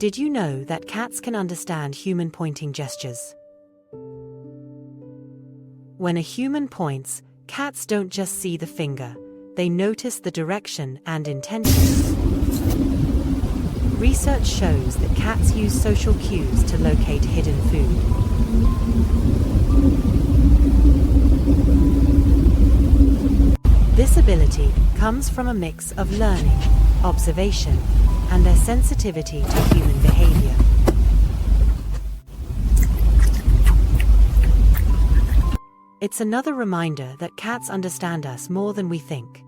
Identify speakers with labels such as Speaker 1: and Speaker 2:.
Speaker 1: Did you know that cats can understand human pointing gestures? When a human points, cats don't just see the finger, they notice the direction and intention. Research shows that cats use social cues to locate hidden food. This ability comes from a mix of learning, observation, and their sensitivity to human behavior. It's another reminder that cats understand us more than we think.